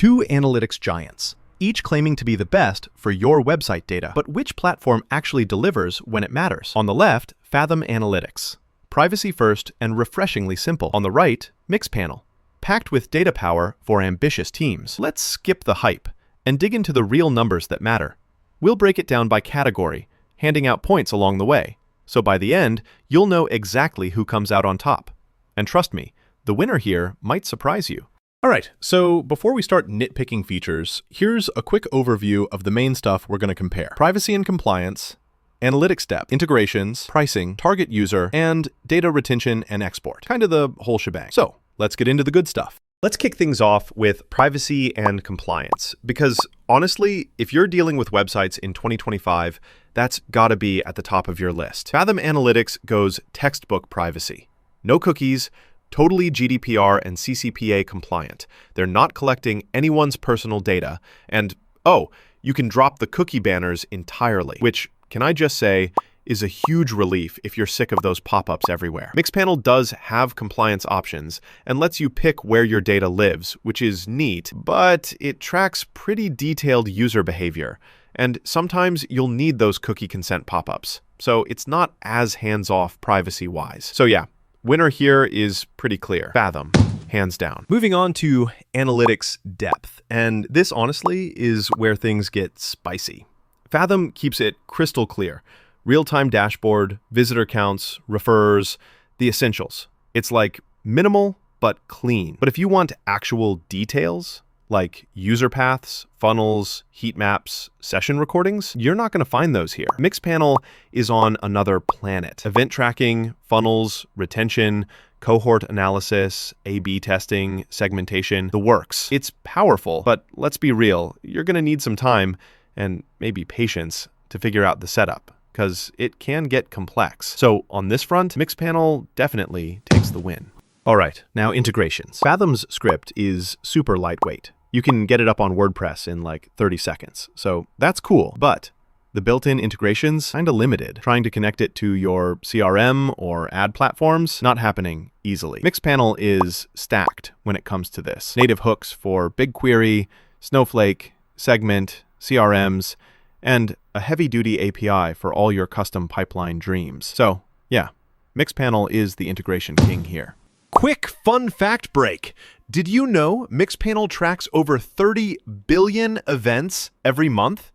Two analytics giants, each claiming to be the best for your website data. But which platform actually delivers when it matters? On the left, Fathom Analytics. Privacy first and refreshingly simple. On the right, Mixpanel. Packed with data power for ambitious teams. Let's skip the hype and dig into the real numbers that matter. We'll break it down by category, handing out points along the way. So by the end, you'll know exactly who comes out on top. And trust me, the winner here might surprise you. All right, so before we start nitpicking features, here's a quick overview of the main stuff we're going to compare. Privacy and compliance, analytics depth, integrations, pricing, target user, and data retention and export. Kind of the whole shebang. So let's get into the good stuff. Let's kick things off with privacy and compliance, because honestly, if you're dealing with websites in 2025, that's gotta be at the top of your list. Fathom Analytics goes textbook privacy. No cookies, totally GDPR and CCPA compliant. They're not collecting anyone's personal data. And, oh, you can drop the cookie banners entirely, which, can I just say, is a huge relief if you're sick of those pop-ups everywhere. Mixpanel does have compliance options and lets you pick where your data lives, which is neat, but it tracks pretty detailed user behavior. And sometimes you'll need those cookie consent pop-ups. So it's not as hands-off privacy-wise. So yeah, winner here is pretty clear. Fathom, hands down. Moving on to analytics depth. And this honestly is where things get spicy. Fathom keeps it crystal clear. Real-time dashboard, visitor counts, refers, the essentials. It's like minimal, but clean. But if you want actual details, like user paths, funnels, heat maps, session recordings, you're not going to find those here. Mixpanel is on another planet. Event tracking, funnels, retention, cohort analysis, A/B testing, segmentation, the works. It's powerful, but let's be real, you're going to need some time and maybe patience to figure out the setup, because it can get complex. So on this front, Mixpanel definitely takes the win. All right, now integrations. Fathom's script is super lightweight. You can get it up on WordPress in like 30 seconds. So that's cool, but the built-in integrations kinda limited. Trying to connect it to your CRM or ad platforms, not happening easily. Mixpanel is stacked when it comes to this. Native hooks for BigQuery, Snowflake, Segment, CRMs, and a heavy-duty API for all your custom pipeline dreams. So yeah, Mixpanel is the integration king here. Quick fun fact break. Did you know Mixpanel tracks over 30 billion events every month?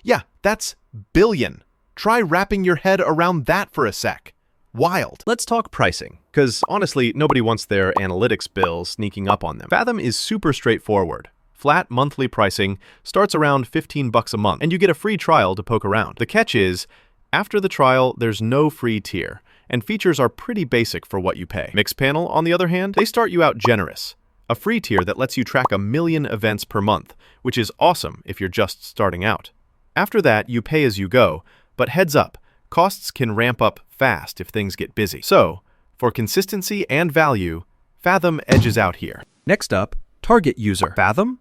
Yeah, that's billion. Try wrapping your head around that for a sec. Wild. Let's talk pricing, because honestly, nobody wants their analytics bill sneaking up on them. Fathom is super straightforward. Flat monthly pricing starts around $15 a month, and you get a free trial to poke around. The catch is, after the trial, there's no free tier, and features are pretty basic for what you pay. Mixpanel, on the other hand, they start you out generous. A free tier that lets you track 1 million events per month, which is awesome if you're just starting out. After that, you pay as you go, but heads up, costs can ramp up fast if things get busy. So, for consistency and value, Fathom edges out here. Next up, target user. Fathom?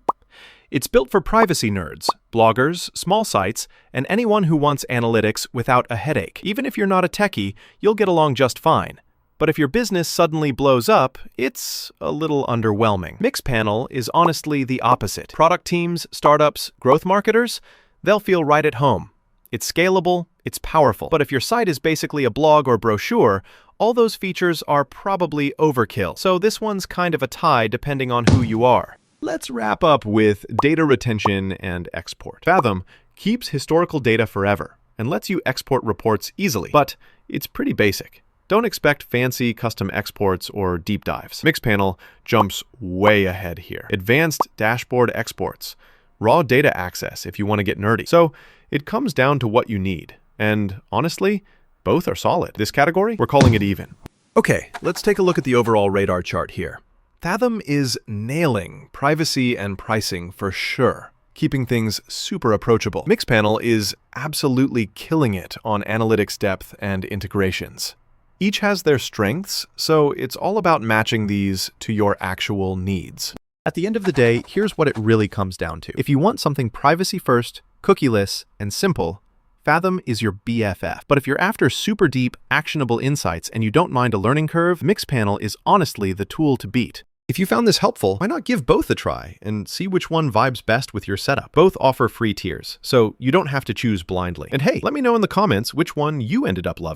It's built for privacy nerds, bloggers, small sites, and anyone who wants analytics without a headache. Even if you're not a techie, you'll get along just fine. But if your business suddenly blows up, it's a little underwhelming. Mixpanel is honestly the opposite. Product teams, startups, growth marketers, they'll feel right at home. It's scalable, it's powerful. But if your site is basically a blog or brochure, all those features are probably overkill. So this one's kind of a tie depending on who you are. Let's wrap up with data retention and export. Fathom keeps historical data forever and lets you export reports easily, but it's pretty basic. Don't expect fancy custom exports or deep dives. Mixpanel jumps way ahead here. Advanced dashboard exports, raw data access if you want to get nerdy. So it comes down to what you need. And honestly, both are solid. This category, we're calling it even. Okay, let's take a look at the overall radar chart here. Fathom is nailing privacy and pricing for sure, keeping things super approachable. Mixpanel is absolutely killing it on analytics depth and integrations. Each has their strengths, so it's all about matching these to your actual needs. At the end of the day, here's what it really comes down to. If you want something privacy first, cookieless, and simple, Fathom is your BFF. But if you're after super deep, actionable insights and you don't mind a learning curve, Mixpanel is honestly the tool to beat. If you found this helpful, why not give both a try and see which one vibes best with your setup? Both offer free tiers, so you don't have to choose blindly. And hey, let me know in the comments which one you ended up loving.